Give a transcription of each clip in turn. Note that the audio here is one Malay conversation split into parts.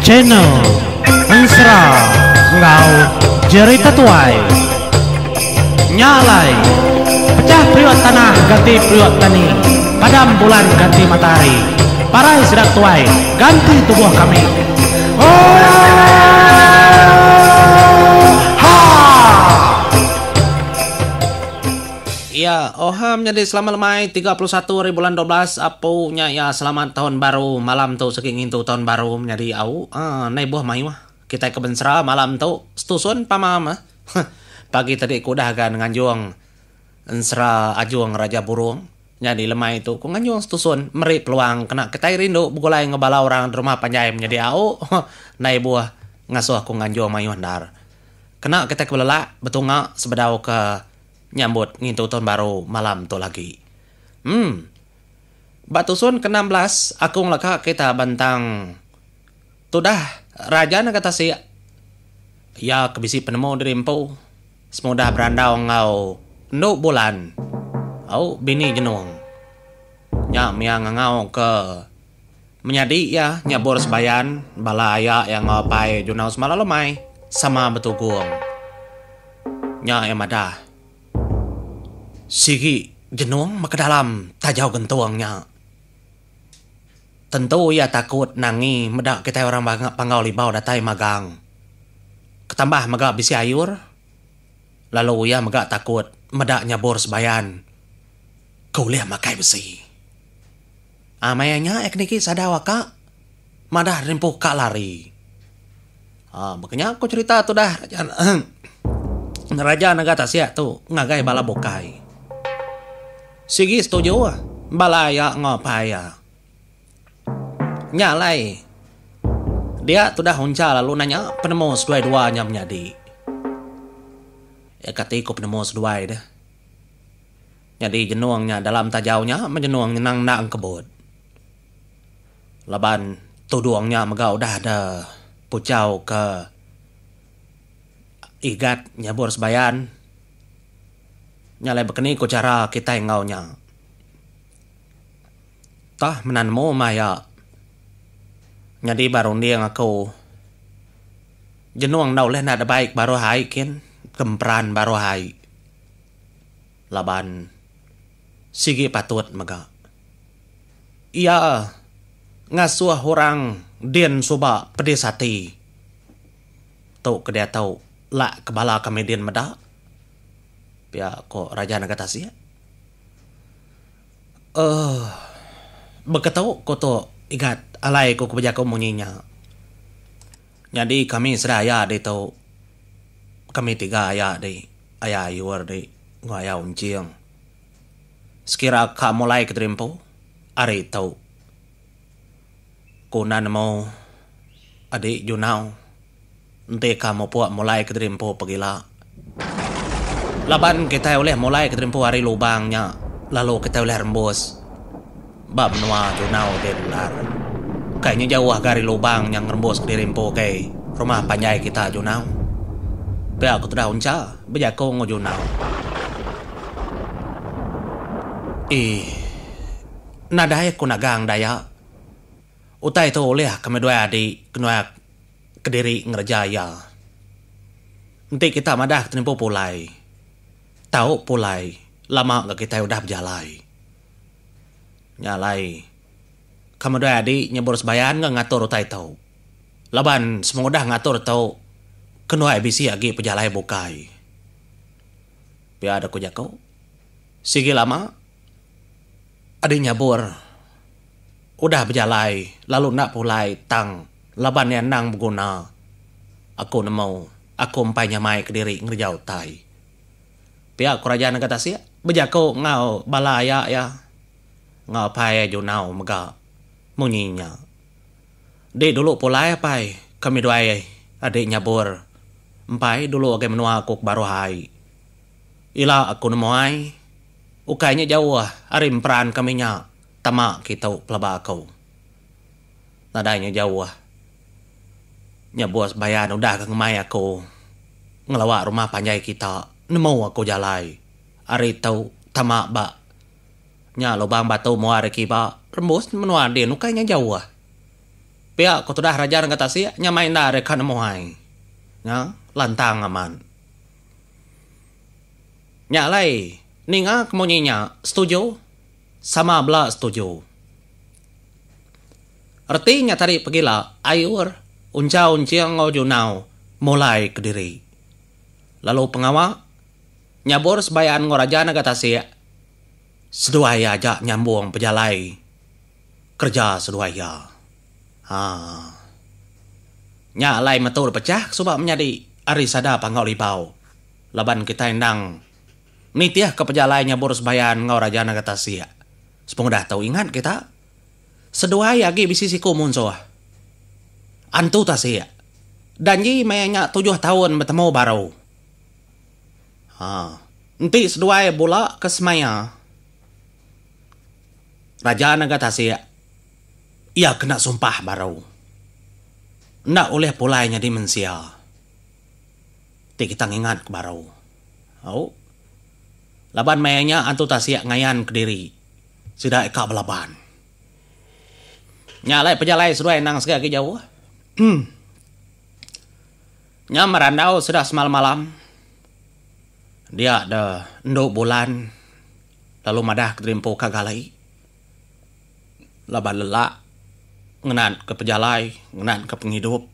channel Ensra ngau jerita tuai nyalai pecah priot tanah ganti priot tani padam bulan ganti matahari parai sedang tuai ganti tubuh kami Ya, oham jadi selamat lemai 31 hari bulan 12 apunya ya selamat tahun baru malam tu saking itu tahun baru jadi au nai buah mai wah kita ke Bensra malam tu setusun pamama pagi tadi ku dah kan nganjuang Ensra ajuang Raja Burung jadi lemai itu ku nganjuang setusun meri peluang kena ketai rindu bugulai ngebala orang rumah panjai menjadi au nai buah ngasuh ku nganjuang mai dar kena kita kebelela betul ngak sebedau ke nyambut ngintu tahun baru malam tu lagi. Batusun ke-16 aku ngelaka kita bantang. Tu dah raja na kata si ya kebisi penemu dirimpu. Semudah berandau ngau nduk bulan. Au bini jenuang. Nya miang ngau ke menyadi ya nyabur sebayan balaya yang ngapai junau semala lemai sama betugung. Nya emada Sigi jenuang maka dalam tajau gentuangnya. Tentu ia takut nangi medak kita orang pangau libau datai magang. Ketambah megak bisi ayur. Lalu ia megak takut medak nyabur sebayan. Kuliah makai besi. Amayanya ekniki sadawa kak. Madah rimpuh kak lari. Makanya aku cerita tu dah. Raja negata siak tu ngagai bala bokai. Sigi setuju balaya ngopaya. Nyalai. Dia tu dah hunca lalu nanya penemu sedua-duanya menjadi. Ya katiku penemu sedua dah. Jadi jenuangnya dalam tajaunya menjenuang nyenang nak kebut. Laban tuduangnya megau dah ada pucau ke igat nyabur sebayan. Nyalai bekeni ku cara kita yang ngaunya. Tah menanmu maya. Jadi baru dia ngaku. Jenuang nau leh nada baik baru hai kin. Kempran baru hai. Laban. Sigi patut mega. Iya. Ngasuh orang. Dien suba pedesati. Tau ke dia tau. Lak kebala kami dien medak. Ya kok raja negata sih? Beketau ko to igat alai ko kebaja ko munyinya. Jadi kami seraya de to kami tiga ayah de ayah ayur de ngaya unciang. Sekira ka mulai keterimpo ari tau. Kunan mau adik junau. Ente kamu puak mulai keterimpo pagila. Laban kita oleh mulai keterimpu hari lubangnya. Lalu kita oleh rembus. Bab menua junau delar. Kayaknya jauh dari lubang yang rembus keterimpu ke rumah panjai kita junau. Biar aku tidak unca. Bejako ngujunau. Nadaya ku nagang daya. Utai itu oleh kami dua adik. Kenua kediri ngerjaya. Nanti kita madah keterimpu pulai. Tahu pulai lama gak kita udah berjalai. Nyalai. Kamu doa adik nyebur sebayan gak ngatur utai tau. Laban semua udah ngatur tau. Kenua ebisi lagi pejalai bukai. Biar ada kujako. Sigi lama. Adik nyebur. Udah berjalai. Lalu nak pulai tang. Laban yang nang berguna. Aku nemu. Aku empai nyamai ke diri ngerjau tai. Pihak kerajaan negara sia bejako ngau balaya ya ngau pai junau mega munyinya de dulu pulai pai kami doai adik nyabur empai dulu age menua aku baru hai ila aku nemoai ukainya jauh arim peran kaminya tamak kita pelaba aku nadanya jauh nyabur bayan udah ke ngemai aku ngelawak rumah panjai kita nemu aku jalai. Ari tau tamak ba. Nya lubang batu muar kiba. Rembus menua dia nukainya jauh. Pihak ko dah raja ng katasi, nyamain na rekan mohay. Nya, lantang aman. Nya lay, ninga kemonyinya, setuju? Sama bela setuju. Artinya tadi pagila, ayur, unca-unciang ngojunau, mulai ke diri. Lalu pengawa, nyabor sebayan ngoraja ng katasi, seduaya aja nyambung pejalai. Kerja seduaya. Nya lai matur pecah sebab menjadi arisada pangau libau. Laban kita endang nitiah ke pejalainya boros bayan ngau raja nagata sia. Sepung dah tahu ingat kita. Seduai agi bisi siku munso. Antu ta sia. Danji mayanya 7 tahun bertemu baru. Nanti seduai bola ke semaya. Raja nagata sia. Ia kena sumpah baru. Ndak oleh pulainya di mensia. Ti kita ngingat ke baru. Laban mayanya antu tasiak ngayan ke diri. Sudah eka belaban. Nyalai pejalai sudah enang segala jauh. Nya merandau sudah semalam-malam. Dia ada 2 bulan. Lalu madah keterimpo kagalai. Laban lelak. Ngenan ke pejalai, ngenan ke penghidup.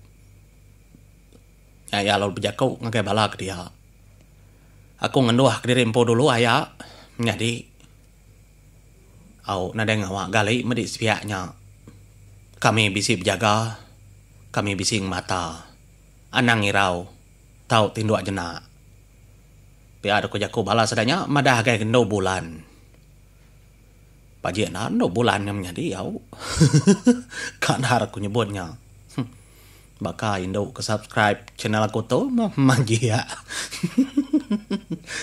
Ya lalu bejakau ngagai bala ke dia. Aku ngenduah ke diri empo dulu ayah. Menjadi. Nadeng awak gali medi sepiaknya. Kami bisi berjaga. Kami bisi mata. Anang irau. Tau tinduak jenak. Pia ada kujaku bala sedanya. Madah gai 2 bulan. Pajak nak 2 bulan yang menjadi yau. Kan harap aku nyebutnya. Baka Indo ke subscribe channel aku tu manjia.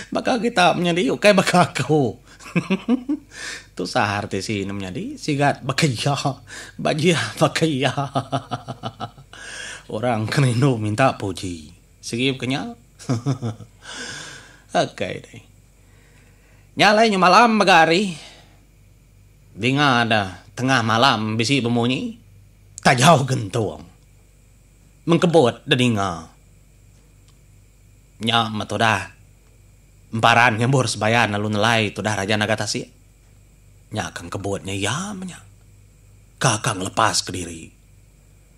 Baka kita menjadi yuk kayak baka aku. Tu sahar te si menjadi sigat bakaya. Bajia bakaya. Orang kena Indo minta puji. Segi kenya. Okay deh. Nyalai malam bagari. Dengar ada tengah malam bisi bemunyi. Tajau gentung. Mengkebut dengar. Nya matodah. Emparan nyambur sebayan lalu nelai tu dah raja nagatasi. Nya kang kebutnya ya menya. Kakang lepas ke diri.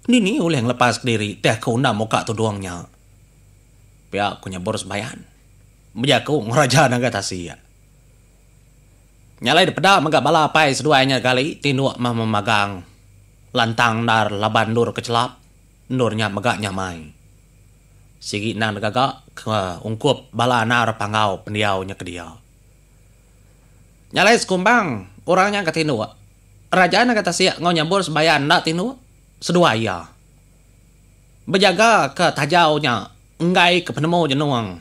Nini oleh yang lepas ke diri. Teh kau nak muka tu doangnya. Pihak ku nyambur sebayan. Menjaku raja nagatasi ya. Nyalai depeda megak bala pai seduanya kali tinduak memagang lantang dar laban dur kecelap nurnya megak nyamai sigi nang gagak ke ungkup bala nar pangau pendiaunya ke dia. Nyalai sekumbang orangnya ke tinduak raja na kata siak ngau nyambur sebayan nak tinduak seduaya berjaga ke tajaunya enggai ke penemu jenuang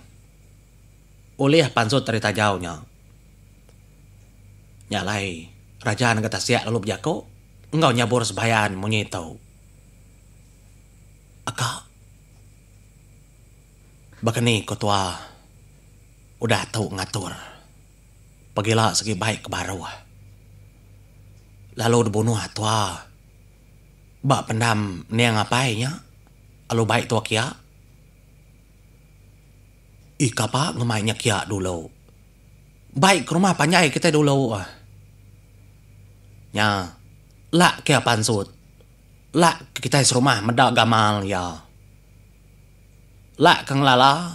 oleh pansut dari tajaunya. Nyalai, raja ng katasiak lalu berjako, engkau nyabur sebayan monyetau. Aka, bakani ketua, udah tahu ngatur. Pagila segi baik ke baru. Lalu dibunuh tua. Bak pendam niang apainya, lalu baik tua kia. Ika pak ngemainya kia dulu. Baik ke rumah panjai kita dulu. Nya, lak kia pansut. Lak kita serumah medak gamal ya. Lak kang lala.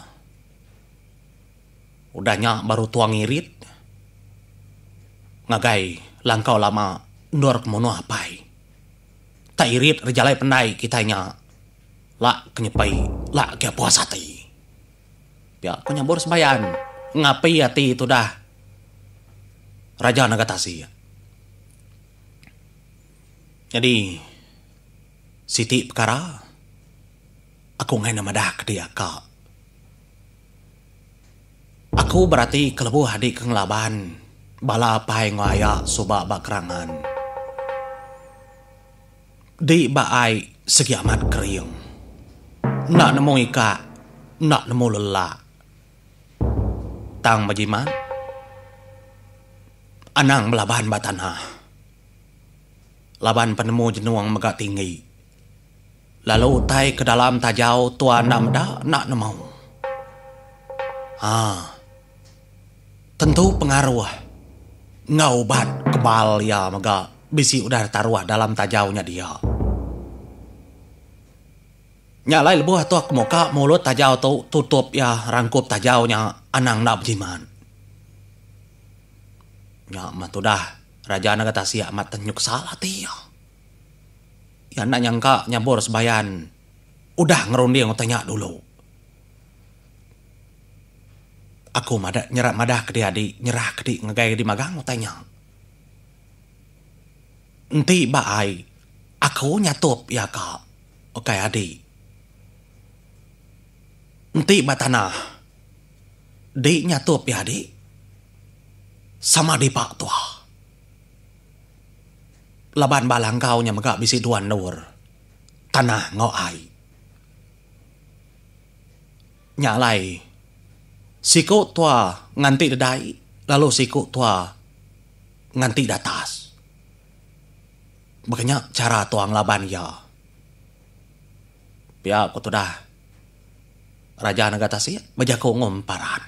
Udahnya baru tuang irit. Ngagai langkau lama ndor kemono apai. Tak irit rejalai pendai kitanya. Lak kenyepai, lak kia puasa ti. Ya, aku nyambur sembayan. Ngapai hati itu dah. Raja nagatasi. Jadi, Siti perkara, aku ngai nama dah ke dia kak. Aku berarti kelebu hadik keng laban, bala pai ngaya subak bakrangan. Di baai segi amat keriung. Nak nemu ika, nak nemu lelah. Tang bajiman, anang melaban batanah. Laban penemu jenuang megak tinggi. Lalu utai ke dalam tajau tua nak nemau. Tentu pengaruh ngaubat kebal ya maga bisi udah taruh dalam tajaunya dia. Nyalai lebuh tuak muka mulut tajau tu tutup ya rangkup tajaunya anang nak berjiman. Ya matudah raja naga tasia mat tenyuk salah dia. Ya nak nyangka nyabor sebayan udah ngerundi yang tanya dulu. Aku madah ke dia di nyerah ke di ngegai di magang tanya. Enti baai aku nyatup ya kak. Oke adi. Enti batana. Di nyatup ya di. Sama di pak tua. Laban balang kau nya maga bisi duan nur. Tanah ngau ai. Nyalai. Siku tua nganti dedai. Lalu siku tua nganti datas. Makanya cara tuang laban ya. Pia aku tu dah. Raja negara tasya bajako ngumparan.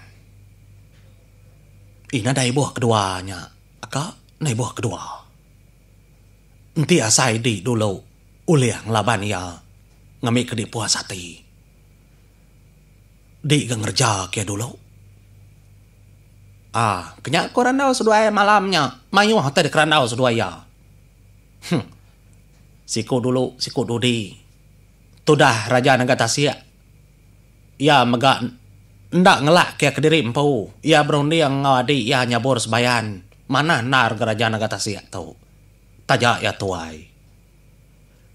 Ina dai buah keduanya. Aka nai buah kedua. Enti asai di dulu. Uliang laban ya. Ngamik ke di puasati. Di ngerja kia dulu. Kenyak ko randau seduai malamnya. Mayu hotel di kerandau seduai ya. Siku dulu, siku dudi. Tudah raja negara tasya. Ya maga ndak ngelak kia kediri empu. Ya berundi yang ngawadi ya nyabor sebayan. Mana nar raja negara tasya tau. Tajak ya tuai.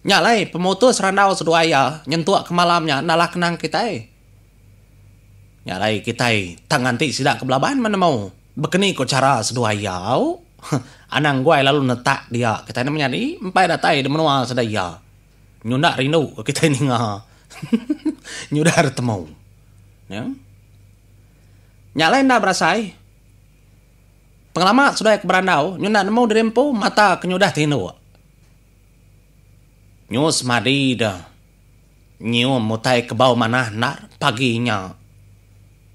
Nyalai pemutus randau seduai ya. Nyentuak ke malamnya nalah kenang kita Nyalai kita tangan ti sidak ke belaban mana mau. Bekeni ko cara seduai yau. Anang guai lalu netak dia. Kita ini menyadi. Empai datai di menua sedaya. Nyundak rindu kita ini nga. Nyudah retemu. Ya. Nyalai ndak berasai. Pengalaman sudah ke berandau. Nyundak nemu dirempu mata kenyudah tinu. Nyus madi dah. Nyu mutai ke bawah manah nar paginya.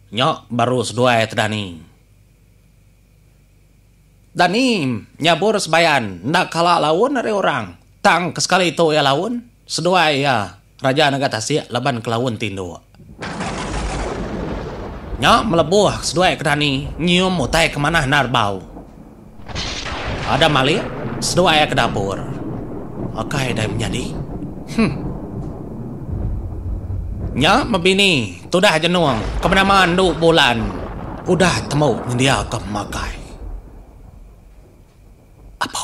Nyok baru seduai tedani. Dani nyabur sebayan. Ndak kalah lawan dari orang. Tang kesekali itu ya lawan. Seduai ya. Raja negara tasya laban ke lawan tindu. Nyok melebuh seduai ke dani. Nyium mutai kemana narbau. Ada malik. Seduai ke dapur. Oke dah menjadi. Nya mabini, tudah jenuang, kemenaman du bulan, udah temu dia ke makai. Apa?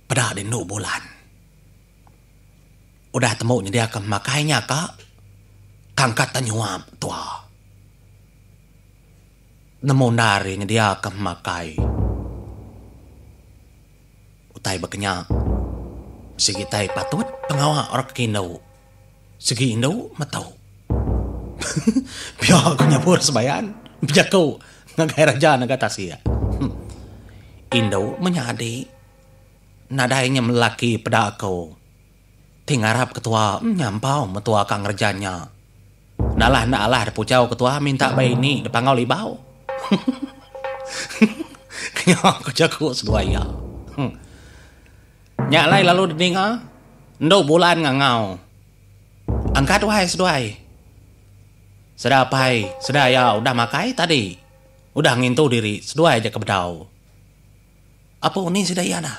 Pada di nu bulan, udah temu dia ke makainya kak, kangkat tanyuam tua. Nemu dari dia ke makai. Utai bekenya, segitai patut pengawa orang kino. Segi Indo matau. Biar aku nyabur sebayan. Biar kau ngagai raja negara tasya. Indo menyadi. Nadainya melaki pada aku. Tinggarap ketua nyampau metua kang rejanya. Nalah pucau ketua minta bayi ini depangau libau. Kaya aku jago seduaya. Nyalai lalu didengar. Ndo bulan ngangau. Angkat wahai seduai. Sedapai, sedaya udah makai tadi. Udah ngintu diri, seduai aja kebedau. Apa ini sedaya nah?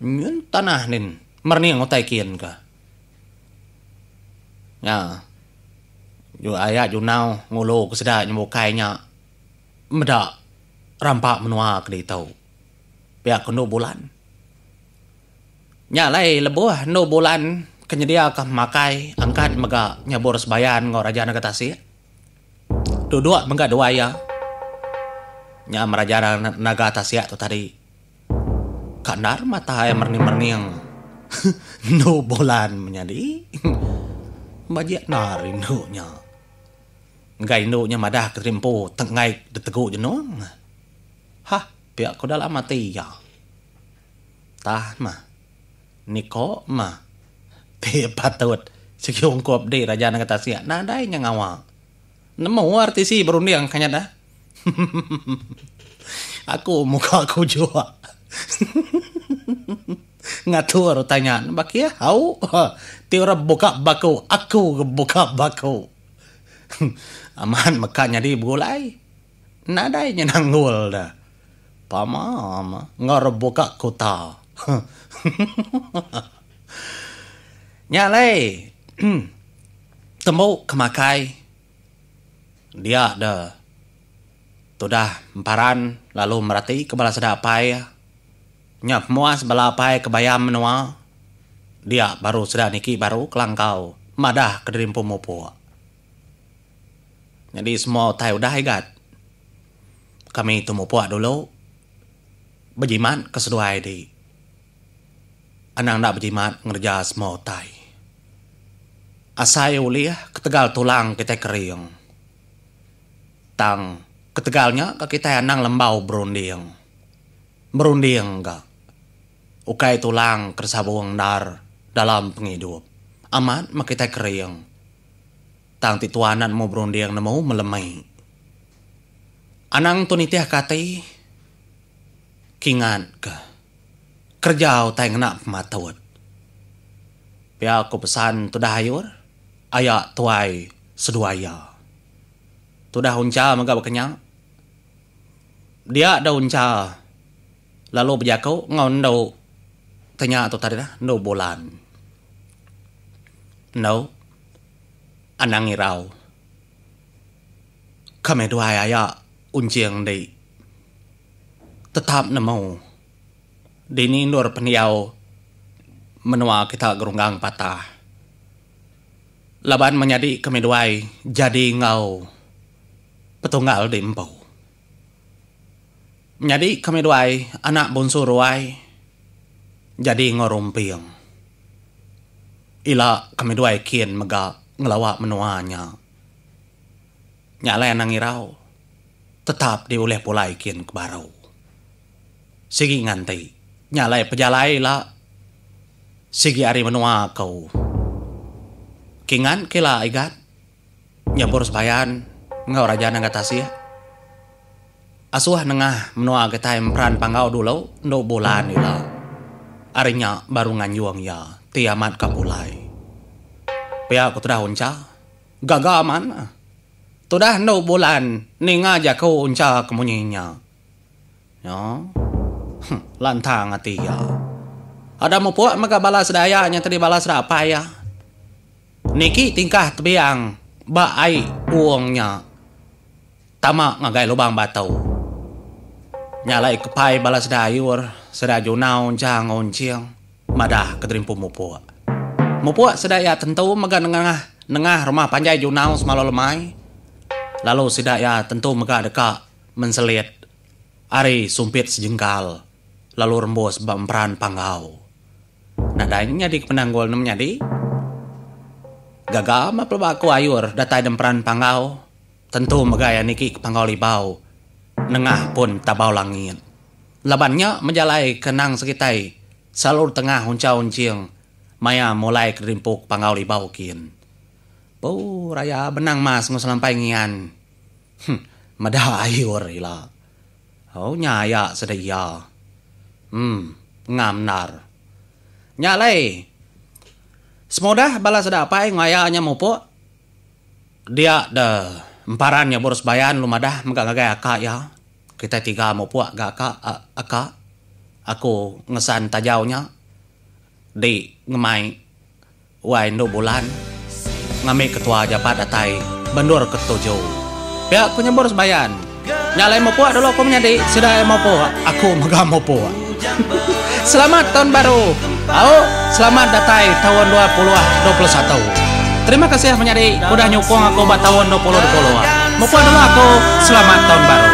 Nyun tanah nin, merni yang utai kian ka. Ya. Yu ayat yu nau ngulu kesedak nyemukainya. Medak rampak menua ke di tau. Pihak kenu bulan. Nyalai lebuh nu bulan. Kenyedia kah makai angkat mega nyabor sebayan ngau raja negara tasya. Duduk mega dua ya. Nya raja negara tasya tu tadi. Kandar mata yang merning-merning. No bulan menyadi. Bajak nari induknya. Ngai induknya madah kerimpu tengai detegu jenong. Hah, pihak ko dalam mati ya. Tah mah. Niko mah. Te patut sekiung kop de raja nang kata sia. Nah dai nya ngawa. Nemu artisi berunding kanya dah. Aku muka aku jua. Ngatur tanya, bakia hau. Tiura buka baku, aku buka baku. Aman makanya di bulai. Nadai nyenanggul dah. Pamam buka kota. Nyalai. Temu kemakai. Dia dah. Tudah emparan lalu merati kebala sedapai. Nyap muas balapai kebayam menua. Dia baru sedang niki baru kelangkau. Madah kederimpu mupu. Jadi semua tahu dah igat. Kami temu puak dulu. Berjimat keseduai di. Anang nak berjimat ngerja semua tai. Asai uliah ketegal tulang kita kering. Tang ketegalnya ke kita anang lembau berunding. Berunding enggak. Ukai tulang kersabuang dar dalam penghidup. Amat mak kita kering. Tang tituanan mau berunding nemu melemai. Anang tunitiah kati kingan ke kerjau tay ngena pematawat. Pia aku pesan tudah hayur ayak tuai seduaya. Tudah unca maga berkenyang. Dia ada unca lalu berjakau ngon dau tanya tu tadi dah no bulan. No anang irau. Kami dua ayak unciang di tetap nemu dini nur peniau menua kita gerunggang patah laban menjadi kami duai jadi ngau petunggal di empau menjadi kami duai anak bungsu ruai jadi ngorumpiang ila kami duai kian mega ngelawak menuanya nyala nang irau tetap diuleh pulai kian kebarau. Sigi ngantai. Nyalai pejalai lah. Sigi ari menua kau. Kingan kila igat. Nyabur sebayan. Ngau raja nang atas ya. Asuah nengah menua kita peran panggau dulu. No bulan ila. Arinya baru nganyuang ya. Tiamat kapulai. Pia aku tudah unca. Gagal mana. Tudah no bulan ni ngajak kau unca kemunyinya. Ya. Lantang hati ya. Ada mau puak maka balas dayanya tadi balas apa ya. Niki tingkah tebiang baai uangnya. Tamak ngagai lubang batau. Nyalai kepai balas dayur sedaju naon jang onciang madah kedrimpu mau puak. Mau puak sedaya tentu maga nengah rumah panjai junau semalau lemai. Lalu sidaya tentu mega deka menselit ari sumpit sejengkal lalu rembus bamperan panggau. Nadanya di penanggul namanya di gagal ma pelbaku ayur datai demperan panggau tentu megaya niki panggau libau nengah pun tabau langit. Labannya menjalai kenang sekitai salur tengah hunca unciang maya mulai kerimpuk panggau libau kian. Oh, raya benang mas ngusalampai ngian. Madah ayur ila. Oh, nyaya sedaya. Ngamnar. Nyalai. Semodah balas sedapai ngayanya mupo. Dia dah emparannya boros bayan lumadah megagagay aka ya. Kita tiga mupo agak aka. Aku ngesan tajaunya. Di ngemai. Wai no bulan. Ngami ketua jabat datai bendur ketujuh. Pihak punya boros bayan. Nyalai mau puak dulu aku menjadi sudah mau puak. Aku mega mau puak. Selamat tahun baru. Selamat datai tahun 2021. Terima kasih menjadi udah nyukung aku buat tahun 2020. Mau puak dulu aku selamat tahun baru.